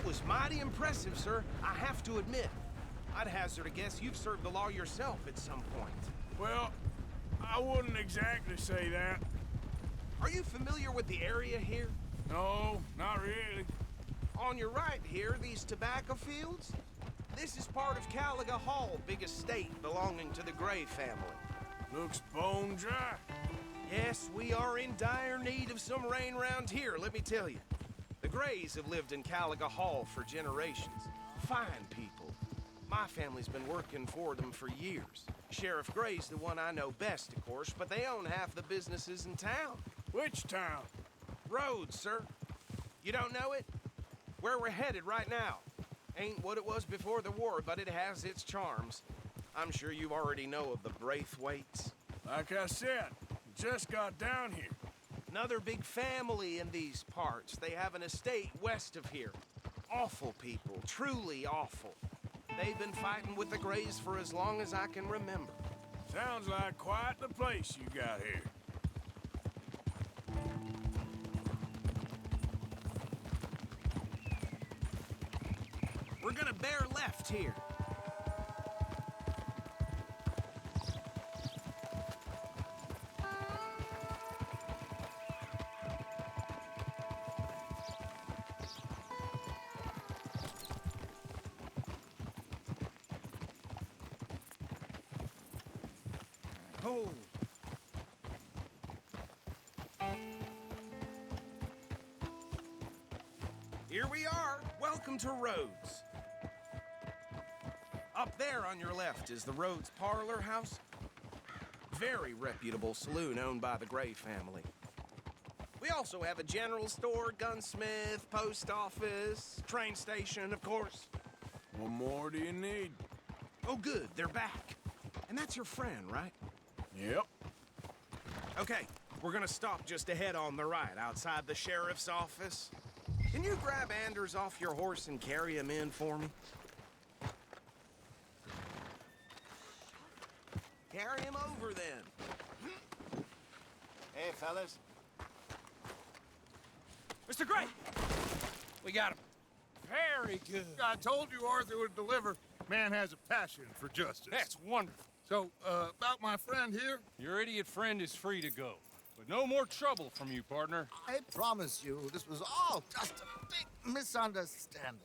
was mighty impressive, sir. I have to admit. I'd hazard a guess you've served the law yourself at some point. Well, I wouldn't exactly say that. Are you familiar with the area here? No, not really. On your right here, these tobacco fields? This is part of Caliga Hall, big estate belonging to the Gray family. Looks bone dry. Yes, we are in dire need of some rain round here, let me tell you. The Grays have lived in Caliga Hall for generations. Fine people. My family's been working for them for years. Sheriff Gray's the one I know best, of course, but they own half the businesses in town. Which town? Rhodes, sir. You don't know it? Where we're headed right now. Ain't what it was before the war, but it has its charms. I'm sure you already know of the Braithwaites. Like I said, just got down here. Another big family in these parts. They have an estate west of here. Awful people, truly awful. They've been fighting with the Grays for as long as I can remember. Sounds like quite the place you got here. We're gonna bear left here. Oh. Here we are. Welcome to Rhodes. Up there on your left is the Rhodes Parlor House. Very reputable saloon owned by the Gray family. We also have a general store, gunsmith, post office, train station, of course. What more do you need? Oh, good. They're back. And that's your friend, right? Yep. Okay, we're gonna stop just ahead on the right, outside the sheriff's office. Can you grab Anders off your horse and carry him in for me? Carry him over, then. Hey, fellas. Mr. Gray! We got him. Very good. I told you Arthur would deliver. Man has a passion for justice. That's wonderful. So, about my friend here? Your idiot friend is free to go. But no more trouble from you, partner. I promise you, this was all just a big misunderstanding.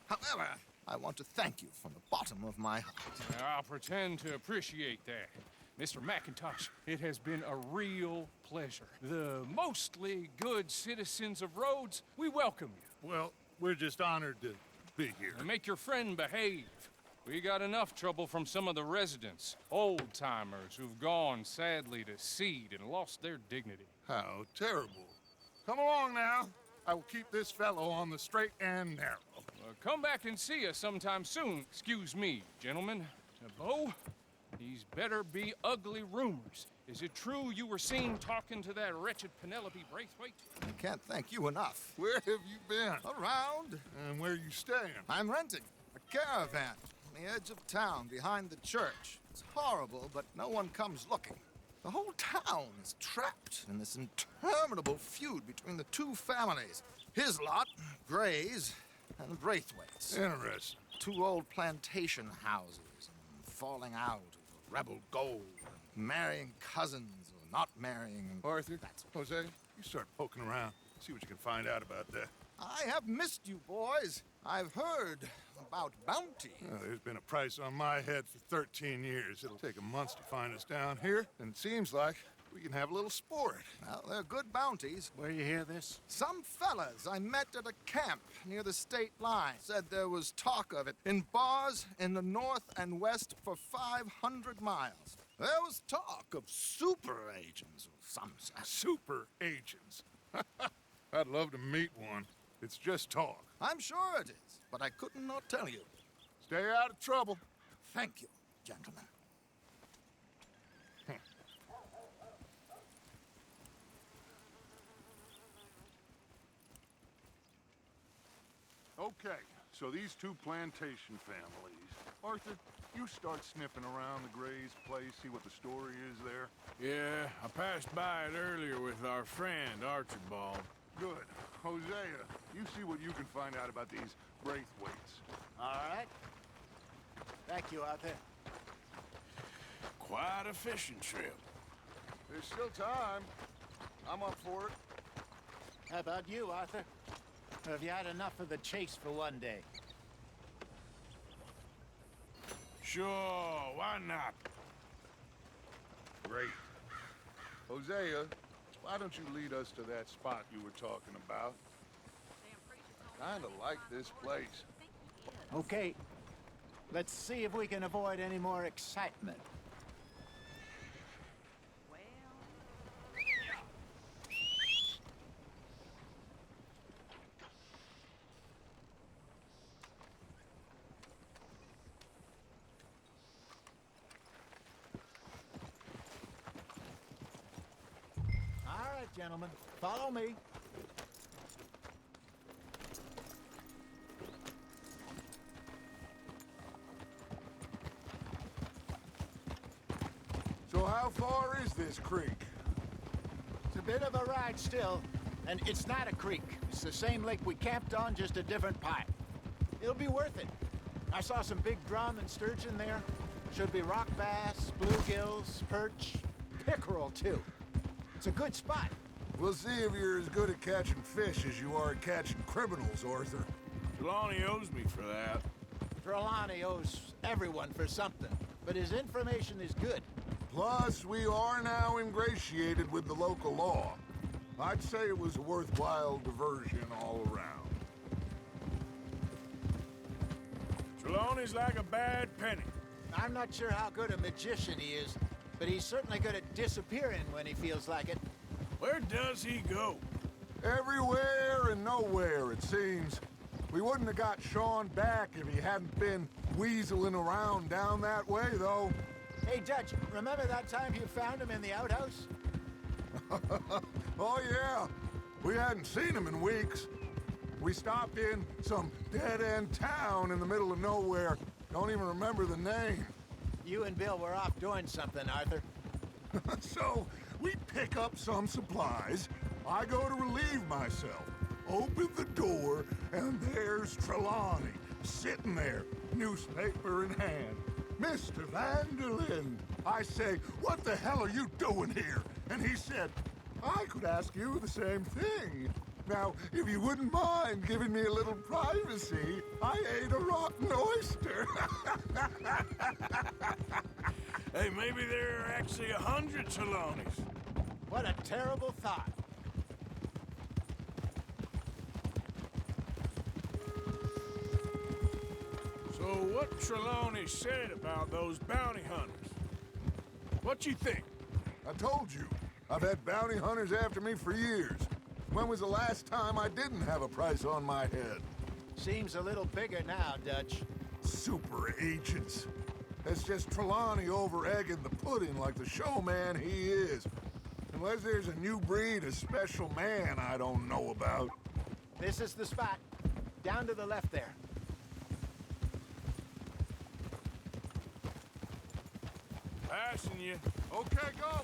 However, I want to thank you from the bottom of my heart. I'll pretend to appreciate that. Mr. McIntosh, it has been a real pleasure. The mostly good citizens of Rhodes, we welcome you. Well, we're just honored to be here. And make your friend behave. We got enough trouble from some of the residents, old-timers who've gone, sadly, to seed and lost their dignity. How terrible. Come along now. I will keep this fellow on the straight and narrow. Come back and see us sometime soon. Excuse me, gentlemen. Bo, these better be ugly rumors. Is it true you were seen talking to that wretched Penelope Braithwaite? I can't thank you enough. Where have you been? Around. And where you staying? I'm renting a caravan on the edge of town behind the church. It's horrible, but no one comes looking. The whole town is trapped in this interminable feud between the two families. His lot, Gray's, and Braithwaite's. Interesting. Two old plantation houses, and falling out over rebel gold, and marrying cousins or not marrying. And Arthur, Hosea, you start poking around. See what you can find out about that. I have missed you, boys. I've heard about bounty. Well, there's been a price on my head for 13 years. It'll take a month to find us down here, and it seems like we can have a little sport. Well, they're good bounties. Where you hear this? Some fellas I met at a camp near the state line said there was talk of it in bars in the north and west for 500 miles. There was talk of super agents or some such. Super agents. I'd love to meet one. It's just talk. I'm sure it is, but I couldn't not tell you. Stay out of trouble. Thank you, gentlemen. Okay, so these two plantation families. Arthur, you start sniffing around the Gray's place, see what the story is there. Yeah, I passed by it earlier with our friend, Archibald. Good. Hosea, You see what you can find out about these Braithwaites. All right. Thank you, Arthur. Quite a fishing trip. There's still time. I'm up for it. How about you, Arthur? Or have you had enough of the chase for one day? Sure, why not? Great. Hosea, why don't you lead us to that spot you were talking about? Kinda like this place. Okay. Let's see if we can avoid any more excitement. All right, gentlemen. Follow me. So how far is this creek? It's a bit of a ride still, and it's not a creek. It's the same lake we camped on, just a different pipe. It'll be worth it. I saw some big drum and sturgeon there. Should be rock bass, bluegills, perch, pickerel too. It's a good spot. We'll see if you're as good at catching fish as you are at catching criminals, Arthur. Trelawney owes me for that. Trelawney owes everyone for something, but his information is good. Plus, we are now ingratiated with the local law. I'd say it was a worthwhile diversion all around. Trelawney's like a bad penny. I'm not sure how good a magician he is, but he's certainly good at disappearing when he feels like it. Where does he go? Everywhere and nowhere, it seems. We wouldn't have got Sean back if he hadn't been weaseling around down that way, though. Hey, Dutch, remember that time you found him in the outhouse? Oh, yeah. We hadn't seen him in weeks. We stopped in some dead-end town in the middle of nowhere. Don't even remember the name. You and Bill were off doing something, Arthur. So, we pick up some supplies. I go to relieve myself. Open the door, and there's Trelawney, sitting there, newspaper in hand. Mr. Vanderlyn. I say, what the hell are you doing here? And he said, I could ask you the same thing. Now, if you wouldn't mind giving me a little privacy, I ate a rotten oyster. Hey, maybe there are actually 100 Trelawneys. What a terrible thought. So what Trelawney said about those bounty hunters? What you think? I told you, I've had bounty hunters after me for years. When was the last time I didn't have a price on my head? Seems a little bigger now, Dutch. Super agents. That's just Trelawney over-egging the pudding like the showman he is. Unless there's a new breed of special man I don't know about. This is the spot. Down to the left there. Passing you. Okay, go!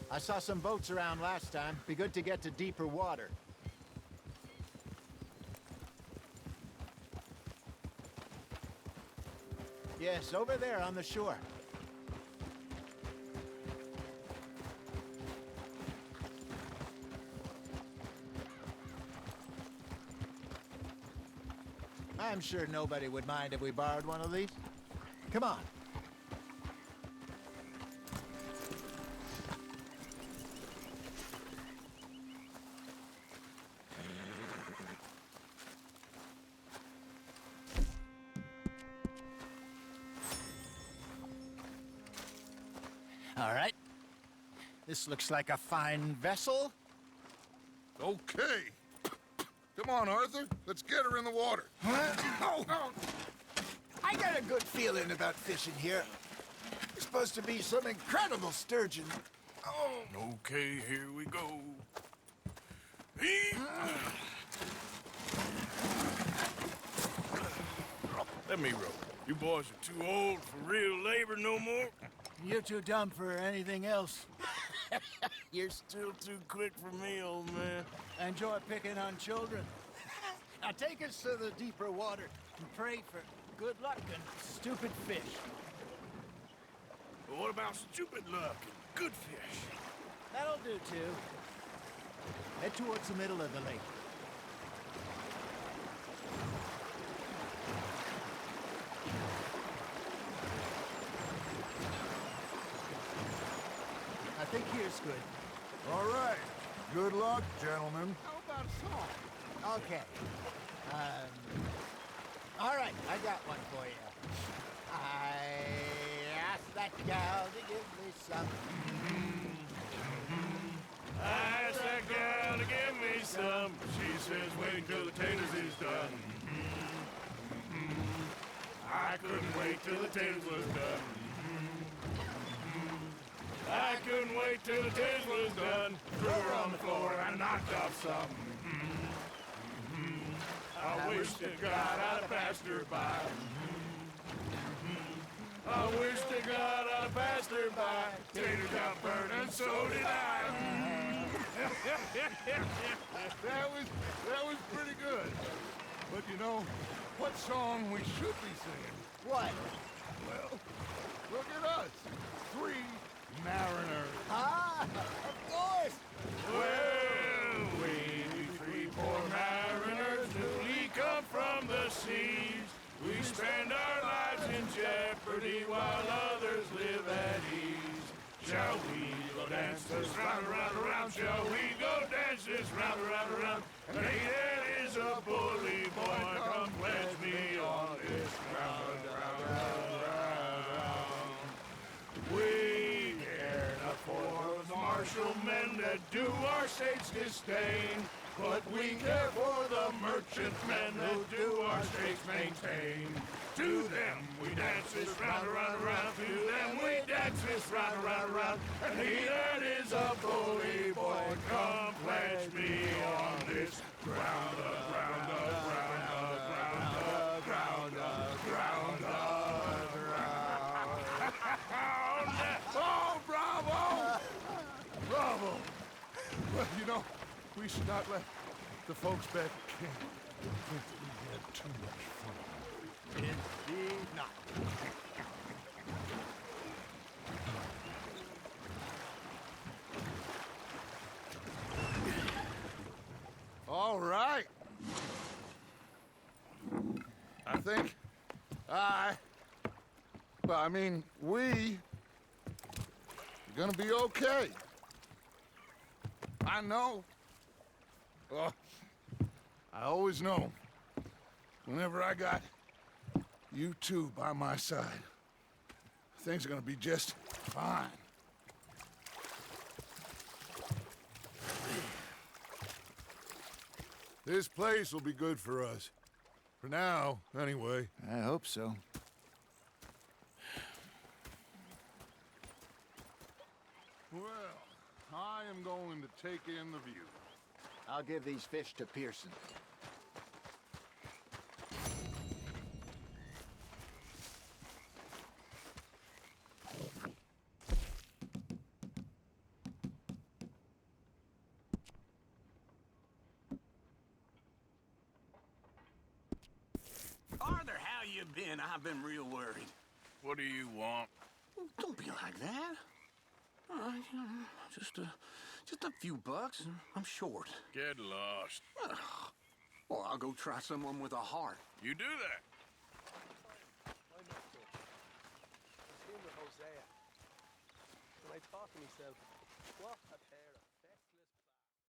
I saw some boats around last time. Be good to get to deeper water. Yes, over there on the shore. I'm sure nobody would mind if we borrowed one of these. Come on. All right. This looks like a fine vessel. Okay. Come on, Arthur. Let's get her in the water. Oh. I got a good feeling about fishing here. It's supposed to be some incredible sturgeon. Oh. Okay, here we go. Let me row. You boys are too old for real labor no more. You're too dumb for anything else. You're still too quick for me, old man. Enjoy picking on children. Now take us to the deeper water and pray for good luck and stupid fish. But what about stupid luck and good fish? That'll do, too. Head towards the middle of the lake. I think here's good. All right. Good luck, gentlemen. How about a song? Okay. All right, I got one for you. I asked that gal to give me some. I asked that gal to give me some. She says wait till the taters is done. I couldn't wait till the taters was done. I couldn't wait till the taters was done. Threw her on the floor and knocked off some. I wish to God I'd have passed her by. I wish to God I'd have passed her by. Tater got burned and so did I. That was pretty good. But you know, what song we should be singing? What? Well, look at us. 3 mariners. Ah, of course. Well, we 3 poor mariners newly come from the seas. We spend our lives in jeopardy while others live at ease. Shall we go dance this round, around, around? Shall we go dance this round, around, around? And hey, that is a bully boy. Come pledge me on this round, round, round, round. We care not for the martial men that do our state's disdain, but we care for the merchant men that do our states maintain. To them we dance this round, around, around. To them we dance this round, around, around. And he that is a bully boy, come pledge me on this ground, ground, ground, ground, ground, ground, ground. Oh, bravo! Bravo! Well, you know, we should not let the folks back at camp think that we had too much fun. Indeed not. All right. I think we are gonna be okay. I know. I always know. Whenever I got you two by my side, things are gonna be just fine. This place will be good for us. For now, anyway. I hope so. Well, I am going to take in the view. I'll give these fish to Pearson. Arthur, how you been? I've been real worried. What do you want? Don't be like that. Just a few bucks, and I'm short. Get lost. Well, I'll go try someone with a heart. You do that. Hosea. And I thought to myself, what